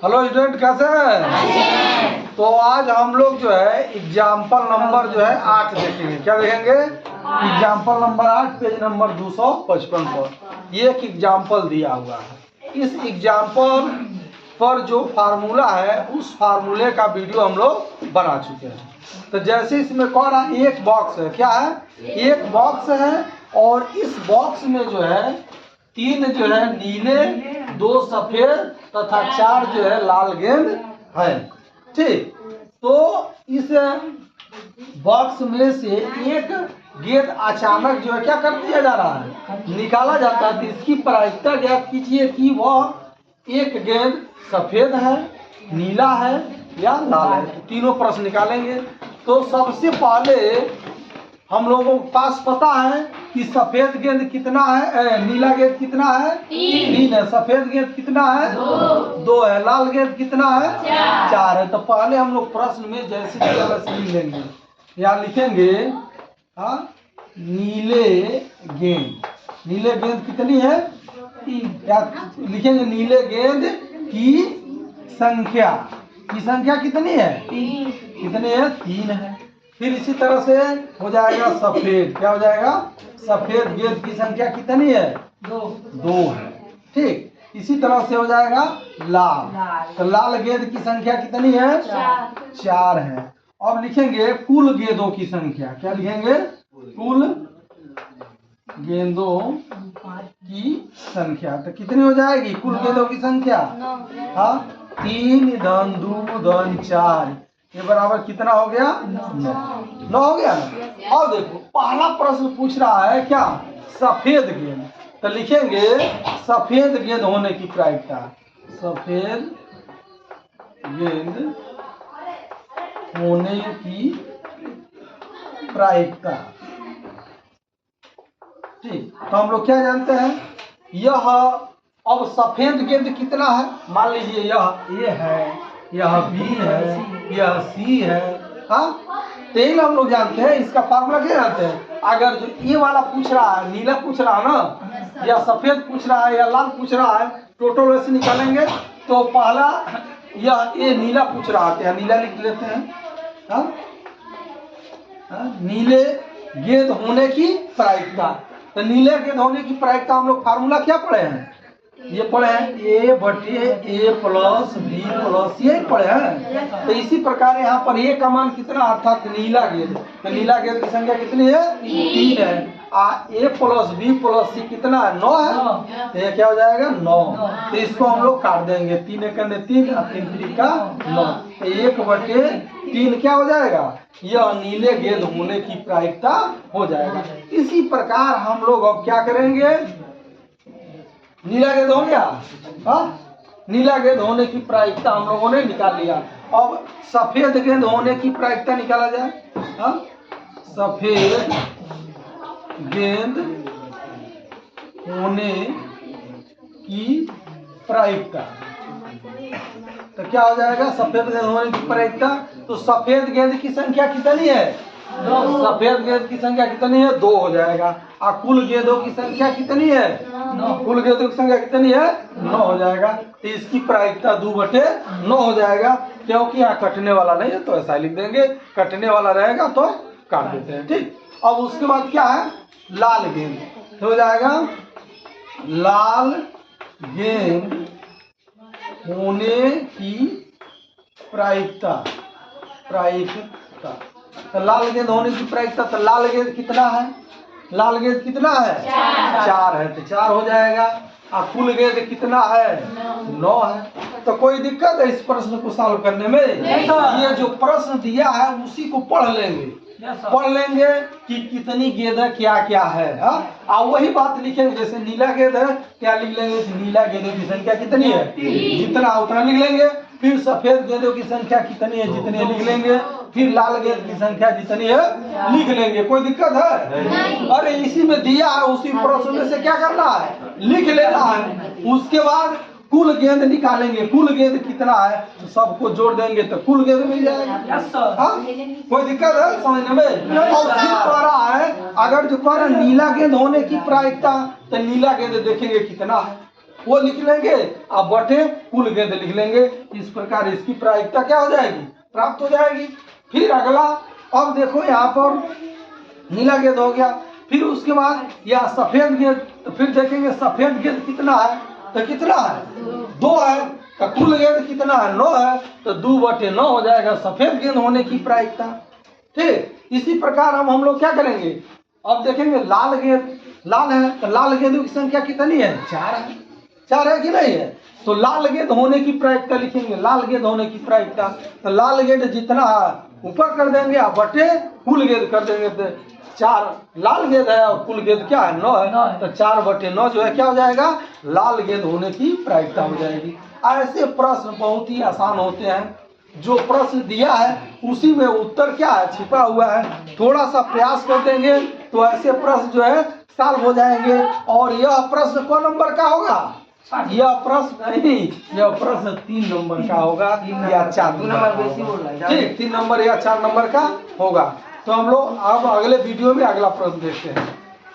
Hello student, कैसे हैं? तो आज हम लोग जो है एग्जाम्पल नंबर जो है 8 देखेंगे। क्या देखेंगे? एग्जाम्पल नंबर 8, पेज नंबर 255 पर ये एक एग्जाम्पल दिया हुआ है। इस एग्जाम्पल पर जो फार्मूला है उस फार्मूले का वीडियो हम लोग बना चुके हैं। तो जैसे इसमें कह रहा है एक बॉक्स है। क्या है? एक बॉक्स है और इस बॉक्स में जो है 3 जो है नीले, 2 सफेद तथा 4 जो है लाल गेंद है। ठीक, तो इस बॉक्स में से एक गेंद अचानक जो है क्या कर दिया जा रहा है, निकाला जाता है। तो इसकी प्रायिकता ज्ञात कीजिए कि वह एक गेंद सफेद है, नीला है या लाल है। तो तीनों प्रश्न निकालेंगे। तो सबसे पहले हम लोगों के पास पता है कि सफेद गेंद कितना है, नीला गेंद कितना है, 3 है। सफेद गेंद कितना है, 2 है। लाल गेंद कितना है, 4 है। तो पहले हम लोग प्रश्न में जैसे लिख लेंगे, यहाँ लिखेंगे नीले गेंद। नीले गेंद कितनी है, 3। क्या लिखेंगे? नीले गेंद की संख्या कितनी है, 3। कितनी है, 3 है। फिर इसी तरह से हो जाएगा सफेद। क्या हो जाएगा? सफेद गेंद की संख्या कितनी है, 2 है। ठीक, इसी तरह से हो जाएगा लाल। तो लाल गेंद की संख्या कितनी है, 4 है। अब लिखेंगे कुल गेंदों की संख्या। क्या लिखेंगे? कुल गेंदों की संख्या। तो कितनी हो जाएगी कुल गेंदों की संख्या? 3 धन 2 धन 4 ये बराबर कितना हो गया, 9 हो गया ना। और देखो पहला प्रश्न पूछ रहा है क्या, सफेद गेंद। तो लिखेंगे सफेद गेंद होने की प्रायिकता। सफेद गेंद होने की प्रायिकता। ठीक, तो हम लोग क्या जानते हैं, यह अब सफेद गेंद कितना है, मान लीजिए यह ए है, यह बी है, यह सी है। तो यही हम लोग जानते हैं। इसका फार्मूला क्या जानते हैं? अगर जो ये वाला पूछ रहा है, नीला पूछ रहा है ना, या सफेद पूछ रहा है या लाल पूछ रहा है, टोटल वैसे निकालेंगे। तो पहला यह ये नीला पूछ रहा है, नीला लिख लेते हैं। नीले गेंद होने की प्रायिकता। तो नीले गेंद होने की प्रायिकता हम लोग फार्मूला क्या पढ़े हैं, ये पढ़े हैं A/A प्लस B प्लस, ये पढ़े हैं। तो इसी प्रकार यहाँ पर A का मान कितना, अर्थात नीला गेंद। तो नीला गेंद की संख्या कितनी है, 3 है। A plus B plus C कितना है, 9 है। तो ये क्या हो जाएगा, 9। तो इसको हम लोग काट देंगे। 3 एकम 3 और 3 त्रिका 9। तो 1/3 क्या हो जाएगा, यह नीले गेंद होने की प्रायिकता हो जाएगा। इसी प्रकार हम लोग अब क्या करेंगे, नीला गेंद हो गया। नीला गेंद होने की प्रायिकता हम लोगों ने निकाल लिया। अब सफेद गेंद होने की प्रायिकता निकाला जाए। सफेद गेंद होने की प्रायिकता। तो क्या हो जाएगा, सफेद गेंद होने की प्रायिकता। तो सफेद गेंद की संख्या कितनी है, 2। सफेद गेंद की संख्या कितनी है, 2 हो जाएगा। और कुल गेंदों की संख्या कितनी है, 9। कुल गेंदों की संख्या कितनी है, 9 हो जाएगा। तो इसकी प्रायिकता 2/9 हो जाएगा। क्योंकि यहाँ कटने वाला नहीं है तो ऐसा लिख देंगे, कटने वाला रहेगा तो काट देते हैं। ठीक, अब उसके बाद क्या है, लाल गेंद। तो हो जाएगा लाल गेंद होने की प्रायिकता। तो लाल गेंद होने की प्रायिकता। तो लाल गेंद कितना है, लाल गेंद कितना है, 4 है। तो 4 हो जाएगा। और कुल गेंद कितना है, 9 है। तो कोई दिक्कत है इस प्रश्न को सॉल्व करने में? ये जो प्रश्न दिया है उसी को पढ़ लेंगे, कि कितनी गेंद है, क्या क्या है। और वही बात लिखेंगे। जैसे नीला गेंद है, क्या लिख लेंगे, नीला गेंदों की संख्या कितनी है, जितना उतना लिख लेंगे। फिर सफेद गेंदों की संख्या कितनी है, जितनी लिख लेंगे। फिर लाल गेंद की संख्या जितनी है लिख लेंगे। कोई दिक्कत है? अरे इसी में दिया है, उसी प्रश्न में से क्या करना है, लिख लेना है। उसके बाद कुल गेंद निकालेंगे। कुल गेंद कितना है तो सबको जोड़ देंगे तो कुल गेंद मिल जाएगा। कोई दिक्कत है समझने में? और फिर कह रहा है, अगर जो कह रहा है नीला गेंद होने की प्रायिकता, तो नीला गेंद देखेंगे कितना है। वो लिख लेंगे, अब बटे कुल गेंद लिख लेंगे। इस प्रकार इसकी प्रायिकता क्या हो जाएगी, प्राप्त हो जाएगी। फिर अगला, अब देखो यहाँ पर नीला गेंद हो गया, फिर उसके बाद यह सफेद गेंद, तो फिर देखेंगे सफेद गेंद कितना है, तो कितना है 2 है, तो कुल गेंद कितना है 9 है, तो 2/9 हो जाएगा सफेद गेंद होने की प्रायिकता। ठीक, इसी प्रकार हम लोग क्या करेंगे, अब देखेंगे लाल गेंद, लाल है तो लाल गेंदों की संख्या कितनी है, 4 है, 4 है कि नहीं है, तो लाल गेंद होने की प्रायिकता लिखेंगे, लाल गेंद होने की प्रायिकता, तो लाल गेंद जितना ऊपर कर देंगे आप बटे कुल गेंद कर देंगे, तो 4 लाल गेंद है और कुल गेंद क्या है 9 है, तो 4/9 जो है क्या हो जाएगा, लाल गेंद होने की प्रायिकता हो जाएगी। ऐसे प्रश्न बहुत ही आसान होते हैं, जो प्रश्न दिया है उसी में उत्तर क्या है छिपा हुआ है, थोड़ा सा प्रयास कर देंगे तो ऐसे प्रश्न जो है सॉल्व हो जाएंगे। और यह प्रश्न कौन नंबर का होगा, यह प्रश्न नहीं, यह प्रश्न 3 नंबर का होगा या 4 नंबर, ठीक 3 नंबर या 4 नंबर का होगा। तो हम लोग अब अगले वीडियो में अगला प्रश्न देखते हैं।